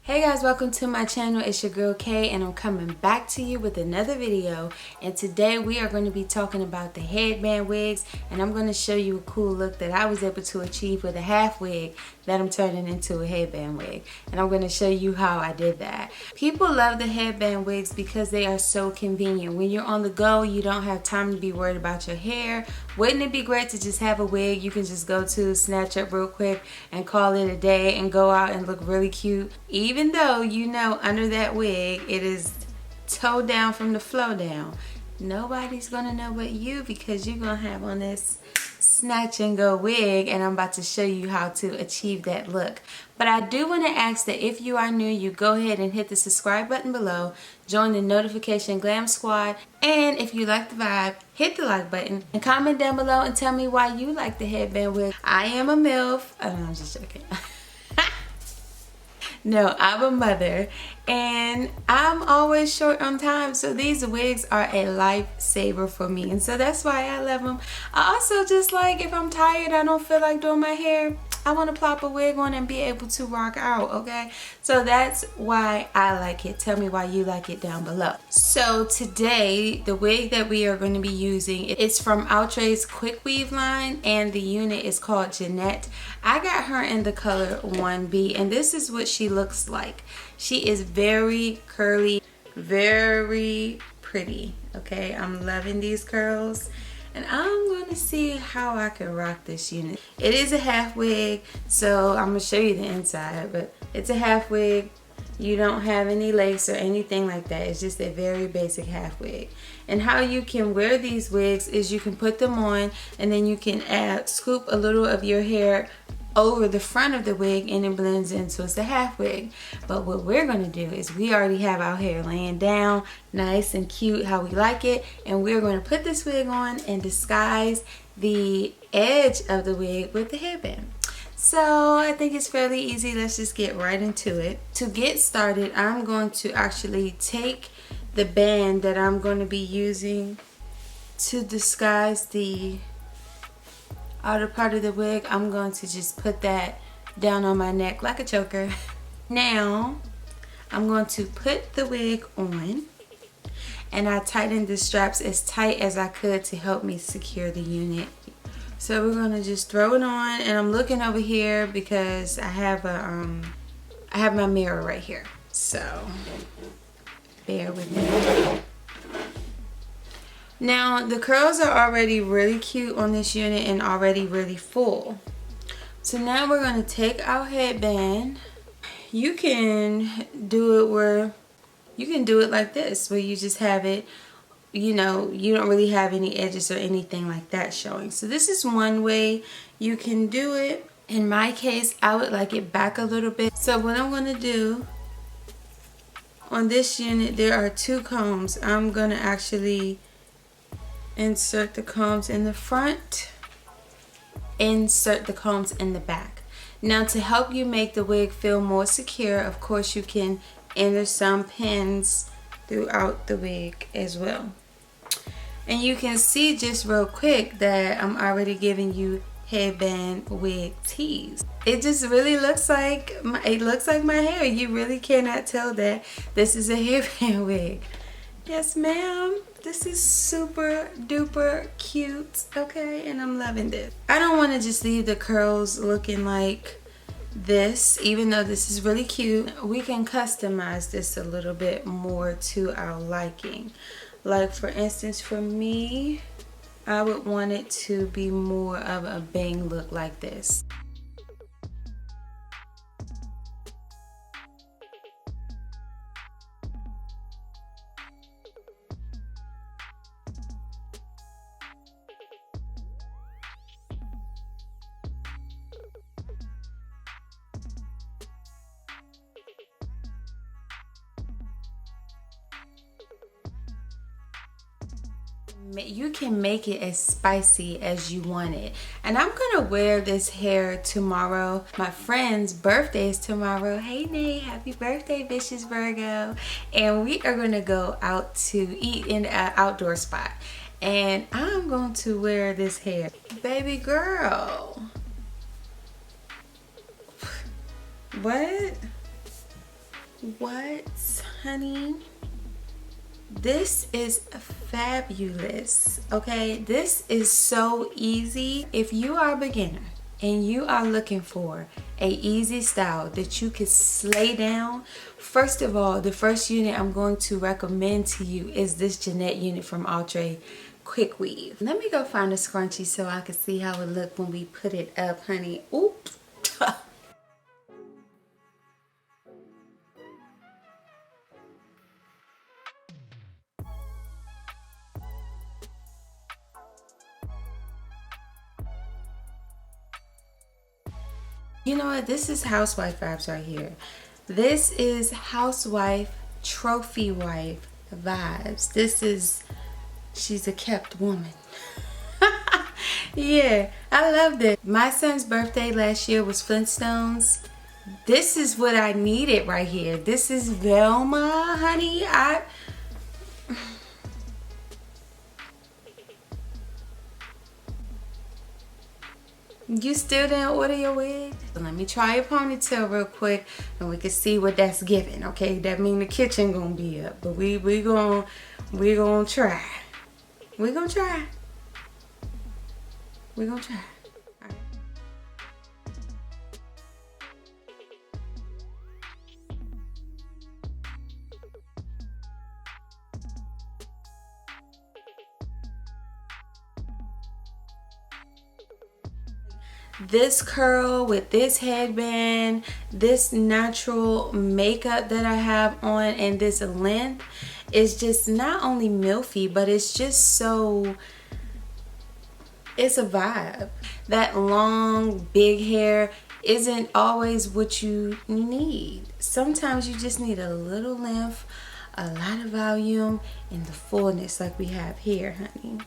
Hey guys, welcome to my channel. It's your girl Kay and I'm coming back to you with another video, and today we are going to be talking about the headband wigs, and I'm going to show you a cool look that I was able to achieve with a half wig that I'm turning into a headband wig, and I'm going to show you how I did that. People love the headband wigs because they are so convenient. When you're on the go, you don't have time to be worried about your hair. Wouldn't it be great to just have a wig you can just go to, snatch up real quick and call it a day and go out and look really cute? Even though you know under that wig it is toe down from the flow down, nobody's gonna know but you, because you're gonna have on this snatch and go wig, and I'm about to show you how to achieve that look. But I do want to ask that if you are new, you go ahead and hit the subscribe button below, join the notification glam squad, and if you like the vibe, hit the like button and comment down below and tell me why you like the headband wig. I am a MILF. Oh, no, I'm just joking. No, I'm a mother and I'm always short on time, so these wigs are a lifesaver for me, and so that's why I love them. I also just like, if I'm tired, I don't feel like doing my hair, I want to plop a wig on and be able to rock out, okay? So that's why I like it. Tell me why you like it down below. So today, the wig that we are going to be using, it's from Outre's Quick Weave line, and the unit is called Jeanette. I got her in the color 1B, and this is what she looks like. She is very curly, very pretty, okay? I'm loving these curls. And I'm going to see how I can rock this unit. It is a half wig, so I'm going to show you the inside, but it's a half wig. You don't have any lace or anything like that. It's just a very basic half wig. And how you can wear these wigs is you can put them on, and then you can scoop a little of your hair over the front of the wig, and it blends in, so it's a half wig. But what we're going to do is, we already have our hair laying down nice and cute how we like it, and we're going to put this wig on and disguise the edge of the wig with the headband. So I think it's fairly easy. Let's just get right into it. To get started, I'm going to actually take the band that I'm going to be using to disguise the outer part of the wig. I'm going to just put that down on my neck like a choker. Now I'm going to put the wig on, and I tightened the straps as tight as I could to help me secure the unit. So we're going to just throw it on, and I'm looking over here because I have my mirror right here, so bear with me. Now the curls are already really cute on this unit and already really full. So now we're going to take our headband. You can do it like this, where you just have it, you know, you don't really have any edges or anything like that showing. So this is one way you can do it. In my case, I would like it back a little bit. So what I'm going to do on this unit, there are two combs. I'm going to actually insert the combs in the front, insert the combs in the back. Now, to help you make the wig feel more secure, of course you can enter some pins throughout the wig as well. And you can see just real quick that I'm already giving you headband wig tease. It just really looks like my hair. You really cannot tell that this is a headband wig. Yes, ma'am. This is super duper cute, okay? And I'm loving this. I don't want to just leave the curls looking like this, even though this is really cute. We can customize this a little bit more to our liking. Like, for instance, for me, I would want it to be more of a bang look like this. You can make it as spicy as you want it. And I'm gonna wear this hair tomorrow. My friend's birthday is tomorrow. Hey Nate, happy birthday, vicious Virgo. And we are gonna go out to eat in an outdoor spot, and I'm going to wear this hair. Baby girl, What? What, honey? This is fabulous, okay? This is so easy. If you are a beginner and you are looking for a easy style that you can slay down, first of all, the first unit I'm going to recommend to you is this Jeanette unit from Outre Quick Weave. Let me go find a scrunchie so I can see how it look when we put it up, honey. Oops. You know what? This is housewife vibes right here. This is housewife, trophy wife vibes. This is, she's a kept woman. Yeah, I loved it. My son's birthday last year was Flintstones. This is what I needed right here. This is Velma, honey. You still didn't order your wig? Let me try a ponytail real quick and we can see what that's giving, okay? That mean the kitchen gonna be up, but we gonna try. We gonna try. We gonna try. All right. This curl with this headband, this natural makeup that I have on, and this length is just not only milfy, but it's just so, it's a vibe. That long big hair isn't always what you need. Sometimes you just need a little length, a lot of volume, and the fullness like we have here, honey.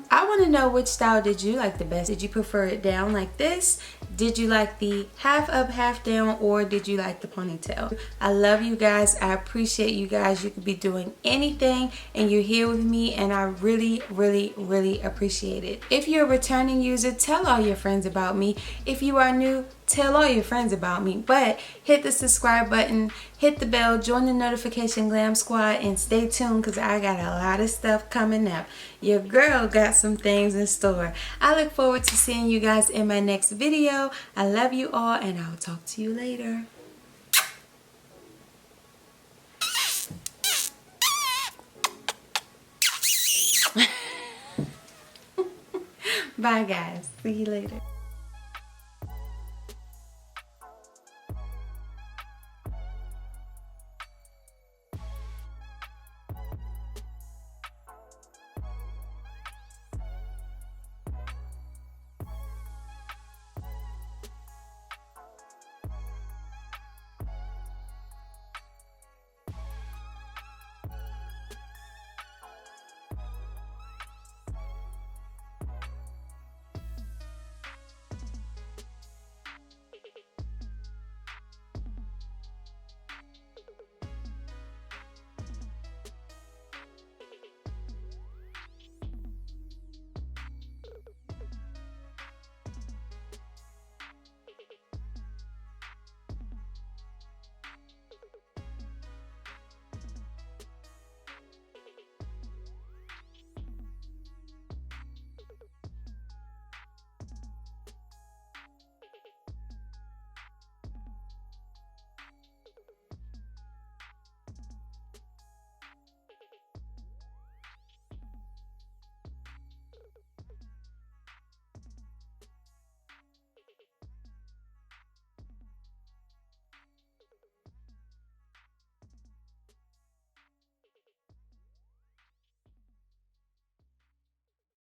I want to know, which style did you like the best? Did you prefer it down like this? Did you like the half up, half down, or did you like the ponytail? I love you guys. I appreciate you guys. You could be doing anything and you're here with me, and I really, really, really appreciate it. If you're a returning user, tell all your friends about me. If you are new, tell all your friends about me. But hit the subscribe button, hit the bell, join the notification glam squad, and stay tuned because I got a lot of stuff coming up. Your girl got some things in store. I look forward to seeing you guys in my next video. I love you all, and I'll talk to you later. Bye guys. See you later.